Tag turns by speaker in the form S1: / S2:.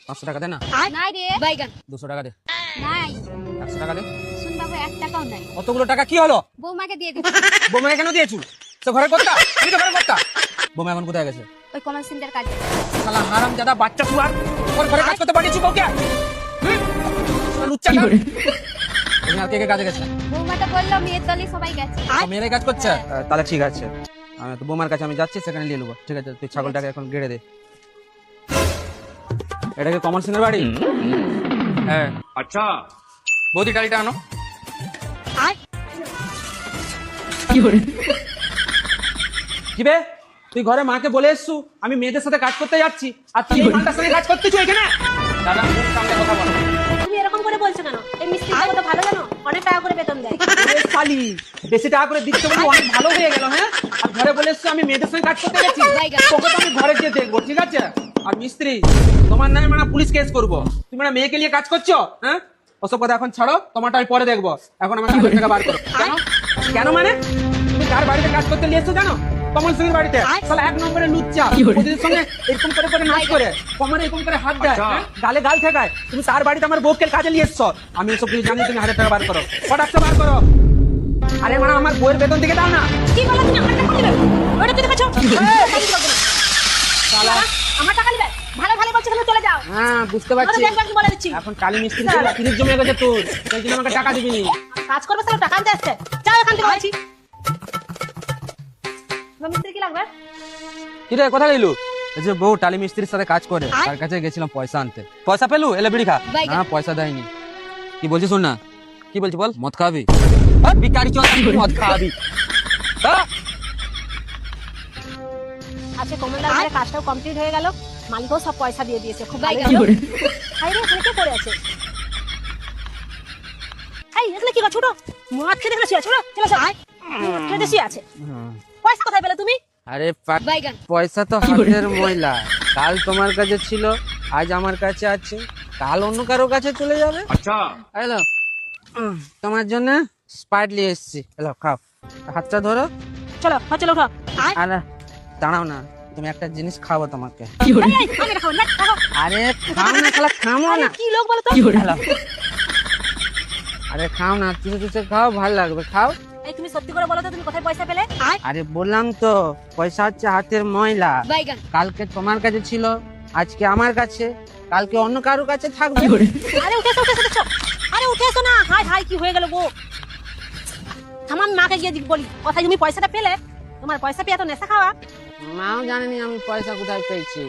S1: 500 টাকা দে না।
S2: নাই রে বাইগান
S1: 200 টাকা দে।
S2: নাই
S1: 100 টাকা দে।
S2: শুন বাবু 1 টাকাও নাই।
S1: অতগুলো টাকা কি হলো?
S2: বৌমাকে দিয়ে দিচ্ছি।
S1: বোমা কেন দিয়েছু? তো ঘরে করতা, আমি তো ঘরে করতা। বোমা এখন কোথায় গেছে?
S2: ওই কমল সিন্টার কাজে।
S1: শালা হারামজাদা বাচ্চা তুই ওর ঘরে কাজ করতে পারিস বউকে? লুচ্চা না। তুমি আর কে কে কাজে গেছে?
S2: বৌমা তো বললো মেয়ের দলই সবাই গেছে।
S1: মেয়েরাই কাজ করছে? তাহলে ঠিক আছে, আমি তো বোমার কাছে আমি যাচ্ছি, সেখানে নিয়ে নেবো। ঠিক আছে, তুই ছাগলটাকে এখন গেড়ে দে। এটা কি কমল সিংহের বাড়ি? হ্যাঁ।
S3: अच्छा
S1: বৌদি টালিটা আনো। কি বে, তুই ঘরে মাকে বলে এসছু আমি মেয়েদের সাথে কাজ করতে যাচ্ছি, আর তুই এই মালটার সঙ্গে কাজ করতেছ এখানে? দাদা সামনে কথা বলো।
S4: তুমি এরকম করে বলছো কেন? এই মিস্ত্রি তো ভালো জানো, অনেক টাকা করে বেতন দেয়।
S1: ওরে শালি, বেশি টাকা করে দিচ্ছ বলে অনেক ভালো হয়ে গেল। হ্যাঁ, আর ঘরে বলে এসছু আমি মেয়েদের সঙ্গে কাজ করতে গেছি, তোকে তো আমি ঘরে গিয়ে দেখবো। ঠিক আছে? আর মিস্ত্রি, তোমার নামে মানে পুলিশ কেস করবো। তুমি মানে মেয়েকে নিয়ে কাজ করছো? হ্যাঁ, ওসব কথা এখন ছাড়ো, তোমারটা আমি পরে দেখবো। এখন আমার টাকা বার করো। কেন কেন মানে তুমি কার বাড়িতে কাজ করতে নিয়ে এসছো জানো? কমল সিংহের বাড়িতে। শালা 1 নম্বরে লুচ্চা, ওদের সঙ্গে এরকম করে করে নাচ করে, কমরে এরকম করে হাত দেয়, হ্যাঁ? গালে গাল ঠেকায়। তুমি তার বাড়িতে আমার বউকে কাজে নিয়ে এসছো। আমি এসব কিছু জানি, তুমি 1000 টাকা বার করো, 100 বার করো। আরে মানে আমার বউয়ের বেতন থেকে দাও না।
S4: কি বলো তুমি? আমার টাকা দিবে? ওটা তুই দেখাচ্ছ?
S1: শালা,
S4: আমার টাকা দিবে? ভালো ভালো করছো, তুমি চলে যাও।
S1: হ্যাঁ বুঝতে পারছি।
S4: দেখবার কি বলে দিচ্ছি।
S1: এখন কালী মিস্ত্রি তিরিশ জমে গেছে তোর, সেই জন্য আমাকে টাকা দিবি নি।
S4: কাজ করবে তাহলে টাকা আনতে আসছে। যাও এখান থেকে বলছি। তোমার মিস্ত্রি কি লাগবে?
S1: কি রে, কোথায় গেলু? এই যে বউ টালি মিস্ত্রির সাথে কাজ করে, তার কাছে গেছিলাম পয়সা আনতে। পয়সা পেলু? এলে বিড়ি খা। না পয়সা দেয়নি। কি বলছিস শোন না। কি বলছি বল? মদ খাবি? বিকারি চল, মদ খাবি।
S4: আচ্ছা, কমলদার ঘরে কাজটাও কমপ্লিট হয়ে গেল, মালিকও সব পয়সা দিয়ে দিয়েছে। খুব ভালো গেল। হাই রে, এখানে কে পড়ে আছে? হাই, এখানে কি করছো? ছোট মদ খেতে গেলে শুয়ে ছোট চলে যাও। মদ খেতে শুয়ে আছে। পয়সা কোথায় পেলে তুমি?
S1: আরে
S2: বাইগান
S1: পয়সা তো হাতের ময়লা। কাল তোমার কাছে ছিল, আজ আমার কাছে আছে, কাল অন্য কারো কাছে চলে যাবে।
S3: अच्छा
S1: হ্যালো, তোমার জন্য স্পাইট নিয়ে এসেছি। হ্যালো, খাও, হাতটা ধরো।
S4: চলো চলো উঠো।
S1: আরে দাঁড়াও না, তুমি একটা জিনিস খাবো তোমাকে।
S4: এই, এই, আগে রাখো, না, রাখো।
S1: আরে খাও না, শালা খামো
S4: আরে,
S1: না।
S4: কি লোক বলো তো?
S1: হ্যালো, আরে খাও না, চুষে চুষে খাও, ভালো লাগবে, খাও।
S4: এই, তুমি সত্যি করে বলো তো, তুমি কোথায় পয়সা পেলে?
S1: আরে বললাম তো, পয়সা হচ্ছে হাতের ময়লা।
S2: বাইগান
S1: কালকে তোমার কাছে ছিল, আজকে আমার কাছে, কালকে অন্য কারো কাছে থাকবে।
S4: আরে উঠে এসো, উঠে এসো, দেখছো? আরে উঠে এসো না। হাই হাই, কি হয়ে গেল গো? আমার মাকে গিয়ে বলি কোথায় তুমি পয়সাটা পেলে? তোমার পয়সা পেয়ে এত নেশা খাওয়া?
S1: মাও জানেনি আমি পয়সা কোথায় পেয়েছি।